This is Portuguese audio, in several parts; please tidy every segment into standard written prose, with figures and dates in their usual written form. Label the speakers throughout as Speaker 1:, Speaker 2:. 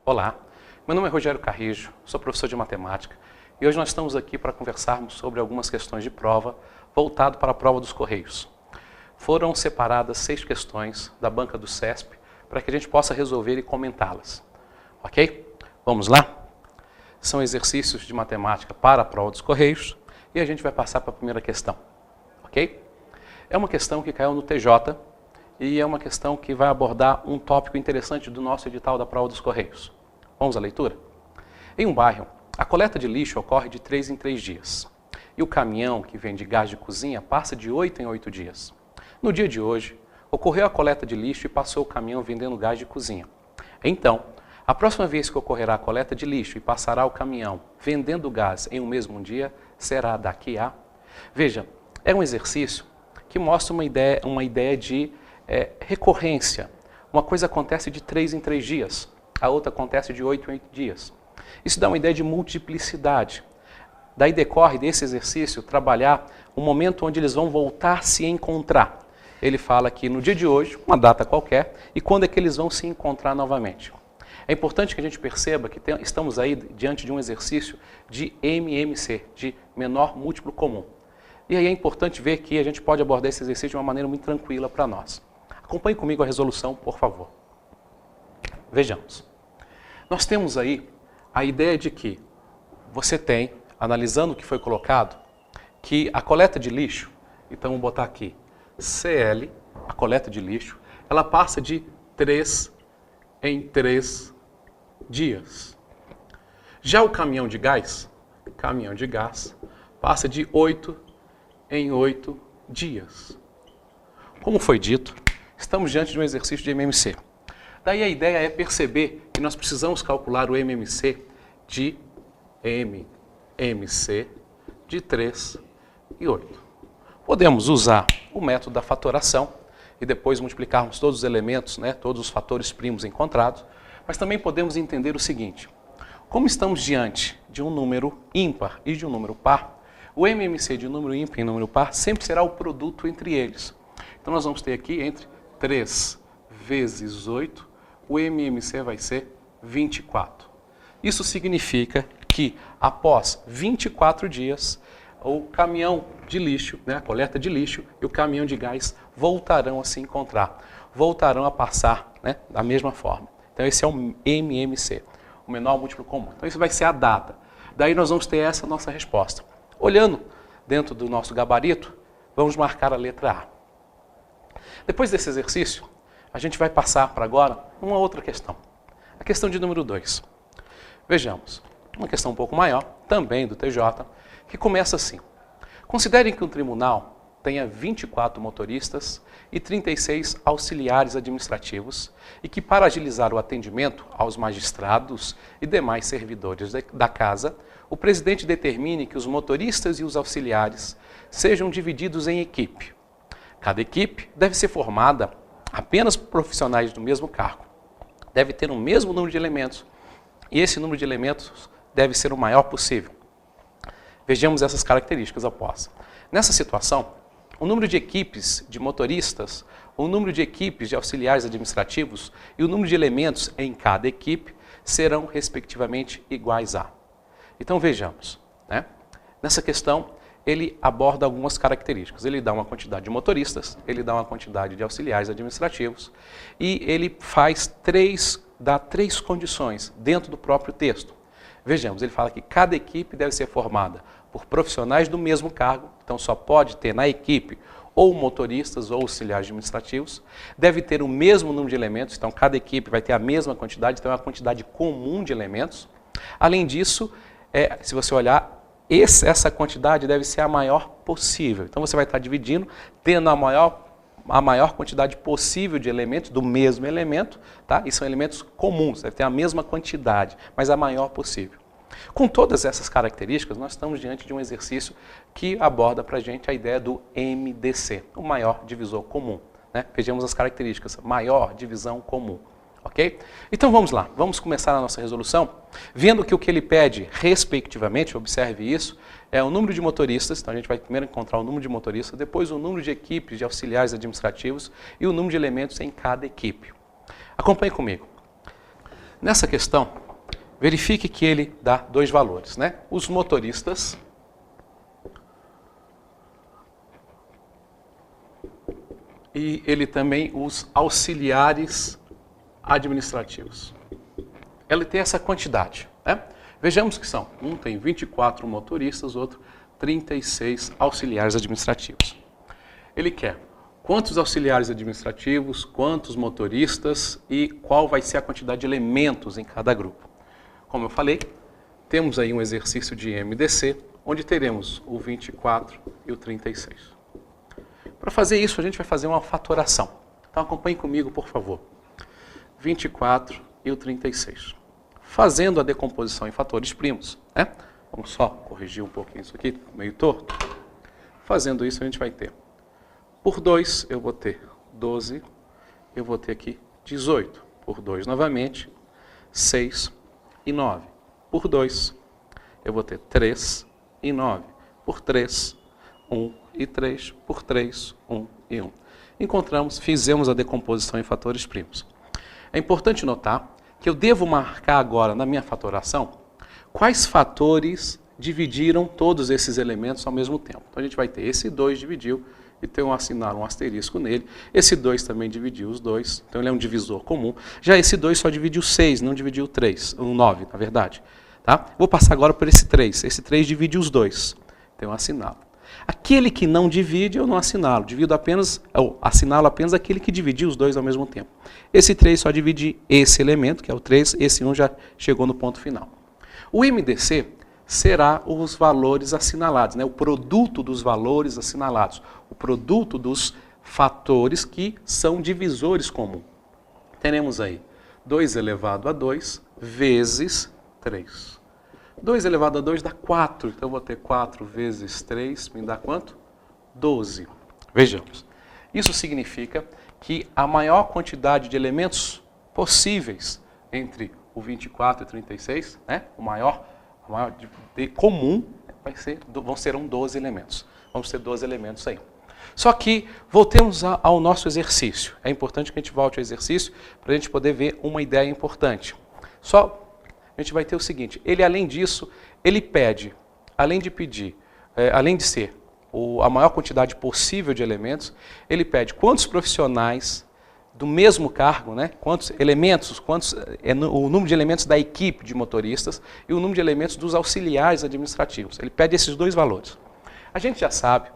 Speaker 1: Olá, meu nome é Rogério Carrijo, sou professor de matemática e hoje nós estamos aqui para conversarmos sobre algumas questões de prova voltado para a prova dos Correios. Foram separadas 6 questões da banca do CESP para que a gente possa resolver e comentá-las. Ok? Vamos lá? São exercícios de matemática para a prova dos Correios e a gente vai passar para a primeira questão. Ok? É uma questão que caiu no TJ e é uma questão que vai abordar um tópico interessante do nosso edital da prova dos Correios. Vamos à leitura? Em um bairro, a coleta de lixo ocorre de 3 em 3 dias. E o caminhão que vende gás de cozinha passa de 8 em 8 dias. No dia de hoje, ocorreu a coleta de lixo e passou o caminhão vendendo gás de cozinha. Então, a próxima vez que ocorrerá a coleta de lixo e passará o caminhão vendendo gás em um mesmo dia, será daqui a... Veja, é um exercício que mostra uma ideia de recorrência. Uma coisa acontece de 3 em 3 dias, a outra acontece de 8 em 8 dias. Isso dá uma ideia de multiplicidade. Daí decorre desse exercício trabalhar um momento onde eles vão voltar a se encontrar. Ele fala que no dia de hoje, uma data qualquer, e quando é que eles vão se encontrar novamente. É importante que a gente perceba que estamos aí diante de um exercício de MMC, de menor múltiplo comum. E aí é importante ver que a gente pode abordar esse exercício de uma maneira muito tranquila para nós. Acompanhe comigo a resolução, por favor. Vejamos. Nós temos aí a ideia de que você tem, analisando o que foi colocado, que a coleta de lixo, então vamos botar aqui, CL, a coleta de lixo, ela passa de 3 em 3 dias. Já o caminhão de gás passa de 8 em 8 dias. Como foi dito, estamos diante de um exercício de MMC. Daí a ideia é perceber que nós precisamos calcular o MMC de 3 e 8. Podemos usar o método da fatoração e depois multiplicarmos todos os elementos, todos os fatores primos encontrados, mas também podemos entender o seguinte: como estamos diante de um número ímpar e de um número par, o MMC de um número ímpar e número par sempre será o produto entre eles. Então nós vamos ter aqui entre 3 vezes 8, o MMC vai ser 24. Isso significa que após 24 dias, o caminhão de lixo, a coleta de lixo e o caminhão de gás voltarão a se encontrar, voltarão a passar da mesma forma. Então esse é o MMC, o menor múltiplo comum. Então isso vai ser a data. Daí nós vamos ter essa nossa resposta. Olhando dentro do nosso gabarito, vamos marcar a letra A. Depois desse exercício, a gente vai passar para agora uma outra questão. A questão de número 2. Vejamos, uma questão um pouco maior, também do TJ, que começa assim. Considerem que um tribunal tenha 24 motoristas e 36 auxiliares administrativos e que, para agilizar o atendimento aos magistrados e demais servidores da casa, o presidente determine que os motoristas e os auxiliares sejam divididos em equipe. Cada equipe deve ser formada apenas por profissionais do mesmo cargo. Deve ter o mesmo número de elementos e esse número de elementos deve ser o maior possível. Vejamos essas características após. Nessa situação, o número de equipes de motoristas, o número de equipes de auxiliares administrativos e o número de elementos em cada equipe serão, respectivamente, iguais a. Então vejamos. Nessa questão, ele aborda algumas características. Ele dá uma quantidade de motoristas, ele dá uma quantidade de auxiliares administrativos e ele dá 3 condições dentro do próprio texto. Vejamos, ele fala que cada equipe deve ser formada por profissionais do mesmo cargo, então só pode ter na equipe ou motoristas ou auxiliares administrativos, deve ter o mesmo número de elementos, então cada equipe vai ter a mesma quantidade, então é uma quantidade comum de elementos. Além disso, se você olhar, essa quantidade deve ser a maior possível. Então você vai estar dividindo, tendo a maior quantidade possível de elementos, do mesmo elemento, tá? E são elementos comuns, deve ter a mesma quantidade, mas a maior possível. Com todas essas características, nós estamos diante de um exercício que aborda para a gente a ideia do MDC, o maior divisor comum. Vejamos as características, maior divisão comum. Ok? Então vamos lá, vamos começar a nossa resolução, vendo que o que ele pede, respectivamente, observe isso, é o número de motoristas, então a gente vai primeiro encontrar o número de motoristas, depois o número de equipes de auxiliares administrativos e o número de elementos em cada equipe. Acompanhe comigo. Nessa questão, verifique que ele dá dois valores, né? Os motoristas e ele também os auxiliares administrativos. Ele tem essa quantidade, né? Vejamos que são, um tem 24 motoristas, outro 36 auxiliares administrativos. Ele quer quantos auxiliares administrativos, quantos motoristas e qual vai ser a quantidade de elementos em cada grupo. Como eu falei, temos aí um exercício de MDC, onde teremos o 24 e o 36. Para fazer isso, a gente vai fazer uma fatoração. Então acompanhe comigo, por favor. 24 e o 36. Fazendo a decomposição em fatores primos, né? Vamos só corrigir um pouquinho isso aqui, meio torto. Fazendo isso, a gente vai ter, por 2, eu vou ter 12, eu vou ter aqui 18. Por 2, novamente, 6 e 9. Por 2, eu vou ter 3 e 9. Por 3, 1 e 3. Por 3, 1 e 1. Encontramos, fizemos a decomposição em fatores primos. É importante notar que eu devo marcar agora na minha fatoração quais fatores dividiram todos esses elementos ao mesmo tempo. Então a gente vai ter esse 2 dividiu e tem um assinalo, um asterisco nele. Esse 2 também dividiu os 2, então ele é um divisor comum. Já esse 2 só dividiu 6, não dividiu 3, 9 na verdade. Tá? Vou passar agora por esse 3. Esse 3 divide os 2, tem um assinalo. Aquele que não divide, eu não assinalo. Divido apenas, eu assinalo apenas aquele que dividiu os 2 ao mesmo tempo. Esse 3 só divide esse elemento, que é o 3, esse 1 já chegou no ponto final. O MDC será os valores assinalados, né? O produto dos valores assinalados, o produto dos fatores que são divisores comuns. Teremos aí 2 elevado a 2 vezes 3. 2 elevado a 2 dá 4, então eu vou ter 4 vezes 3, me dá quanto? 12. Vejamos. Isso significa que a maior quantidade de elementos possíveis entre o 24 e o 36, né? o maior de comum, serão 12 elementos. Vamos ter 12 elementos aí. Só que voltemos ao nosso exercício. É importante que a gente volte ao exercício para a gente poder ver uma ideia importante. Só a gente vai ter o seguinte, ele além disso, ele pede, além de ser a maior quantidade possível de elementos, ele pede quantos profissionais do mesmo cargo, né? Quantos elementos, o número de elementos da equipe de motoristas e o número de elementos dos auxiliares administrativos. Ele pede esses dois valores. A gente já sabe,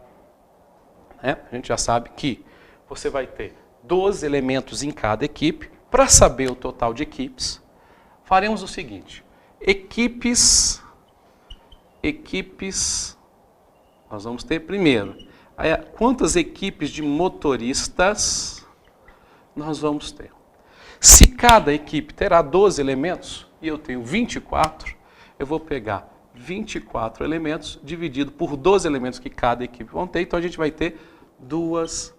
Speaker 1: né? A gente já sabe que você vai ter 12 elementos em cada equipe. Para saber o total de equipes, faremos o seguinte, equipes, nós vamos ter primeiro, quantas equipes de motoristas nós vamos ter. Se cada equipe terá 12 elementos, e eu tenho 24, eu vou pegar 24 elementos dividido por 12 elementos que cada equipe vão ter, então a gente vai ter 2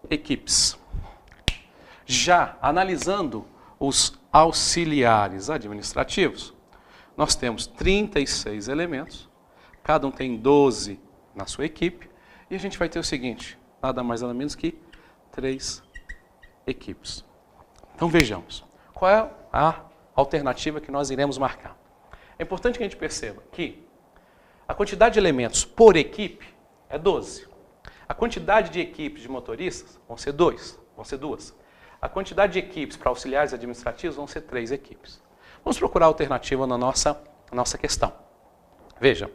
Speaker 1: equipes. Já analisando os auxiliares administrativos, nós temos 36 elementos, cada um tem 12 na sua equipe, e a gente vai ter o seguinte, nada mais nada menos que 3 equipes. Então vejamos, qual é a alternativa que nós iremos marcar? É importante que a gente perceba que a quantidade de elementos por equipe é 12. A quantidade de equipes de motoristas vão ser 2. A quantidade de equipes para auxiliares administrativos vão ser 3 equipes. Vamos procurar a alternativa na nossa questão. Veja,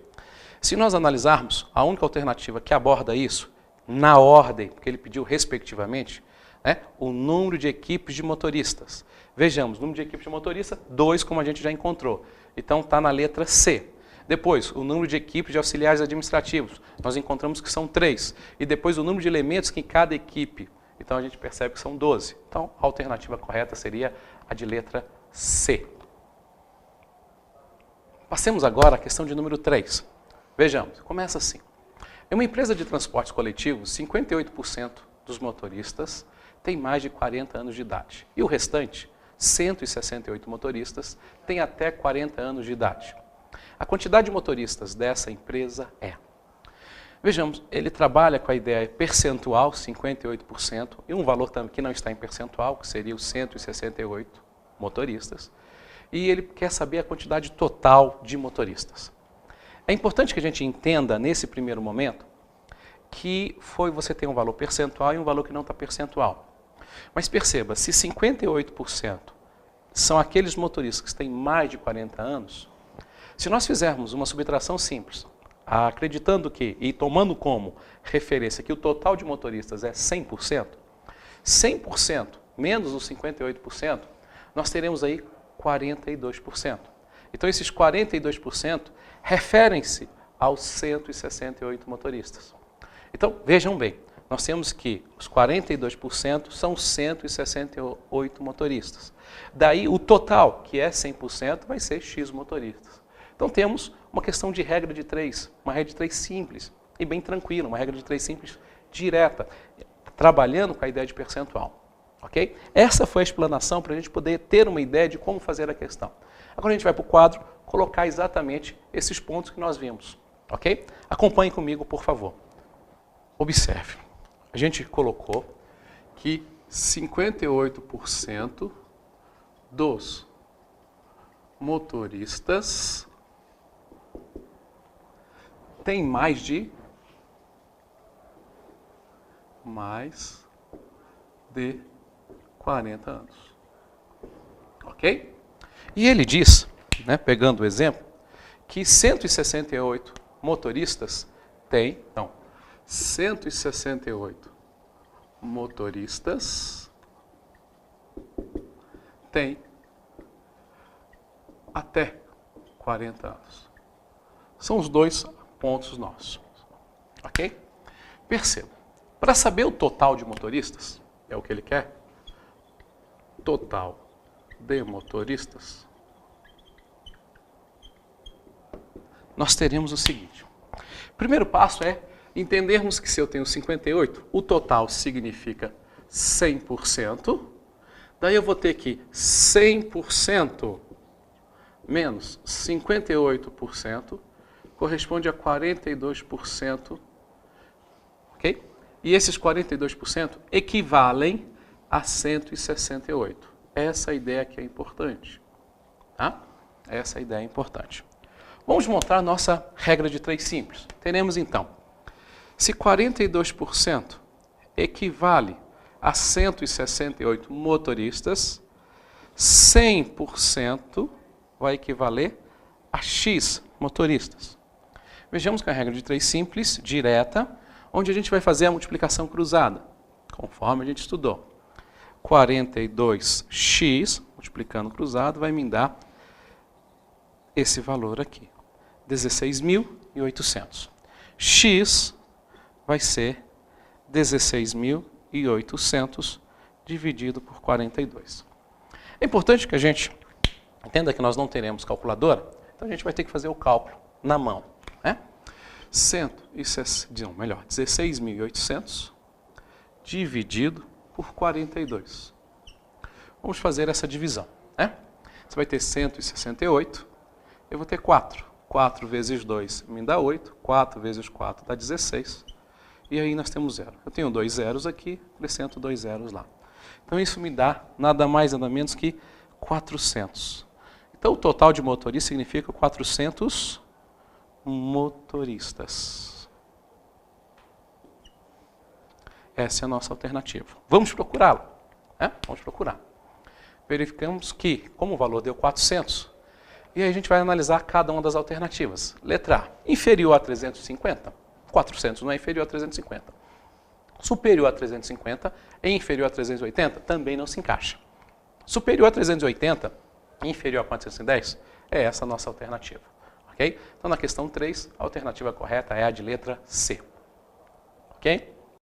Speaker 1: se nós analisarmos, a única alternativa que aborda isso, na ordem, porque ele pediu respectivamente, né, o número de equipes de motoristas. Vejamos, número de equipes de motoristas, 2, como a gente já encontrou. Então está na letra C. Depois, o número de equipes de auxiliares administrativos. Nós encontramos que são 3. E depois o número de elementos que em cada equipe. Então a gente percebe que são 12. Então a alternativa correta seria a de letra C. Passemos agora à questão de número 3. Vejamos, começa assim. Em uma empresa de transportes coletivos, 58% dos motoristas têm mais de 40 anos de idade. E o restante, 168 motoristas, têm até 40 anos de idade. A quantidade de motoristas dessa empresa é... Vejamos, ele trabalha com a ideia percentual, 58%, e um valor também que não está em percentual, que seria o 168. motoristas, e ele quer saber a quantidade total de motoristas. É importante que a gente entenda, nesse primeiro momento, que você tem um valor percentual e um valor que não está percentual. Mas perceba, se 58% são aqueles motoristas que têm mais de 40 anos, se nós fizermos uma subtração simples, acreditando que, e tomando como referência que o total de motoristas é 100%, 100% menos os 58%, nós teremos aí 42%. Então esses 42% referem-se aos 168 motoristas. Então, vejam bem, nós temos que os 42% são 168 motoristas. Daí o total, que é 100%, vai ser X motoristas. Então temos uma questão de regra de 3, uma regra de 3 simples e bem tranquila, uma regra de 3 simples direta, trabalhando com a ideia de percentual. Ok? Essa foi a explanação para a gente poder ter uma ideia de como fazer a questão. Agora a gente vai para o quadro colocar exatamente esses pontos que nós vimos. Ok? Acompanhe comigo, por favor. Observe. A gente colocou que 58% dos motoristas têm mais de 40 anos. Ok? E ele diz, né, pegando o exemplo, que 168 motoristas têm, não, 168 motoristas têm até 40 anos. São os dois pontos nossos. Ok? Perceba. Para saber o total de motoristas, é o que ele quer, total de motoristas, nós teremos o seguinte. O primeiro passo é entendermos que se eu tenho 58, o total significa 100%. Daí eu vou ter que 100% menos 58% corresponde a 42%. Ok? E esses 42% equivalem a 168. Essa ideia aqui é importante. Tá? Essa ideia é importante. Vamos montar a nossa regra de 3 simples. Teremos então, se 42% equivale a 168 motoristas, 100% vai equivaler a X motoristas. Vejamos que a regra de 3 simples, direta, onde a gente vai fazer a multiplicação cruzada, conforme a gente estudou. 42x, multiplicando cruzado, vai me dar esse valor aqui, 16.800. X vai ser 16.800 dividido por 42. É importante que a gente entenda que nós não teremos calculadora, então a gente vai ter que fazer o cálculo na mão. Né? 16.800 dividido por 42. Vamos fazer essa divisão. Né? Você vai ter 168, eu vou ter 4. 4 vezes 2 me dá 8, 4 vezes 4 dá 16, e aí nós temos 0. Eu tenho 2 zeros aqui, acrescento 2 zeros lá. Então isso me dá nada mais, nada menos que 400. Então o total de motoristas significa 400 motoristas. Essa é a nossa alternativa. Vamos procurá-la. Né? Vamos procurar. Verificamos que, como o valor deu 400, e aí a gente vai analisar cada uma das alternativas. Letra A, inferior a 350. 400 não é inferior a 350. Superior a 350 e inferior a 380 também não se encaixa. Superior a 380 e inferior a 410 é essa a nossa alternativa. Ok? Então, na questão 3, a alternativa correta é a de letra C. Ok?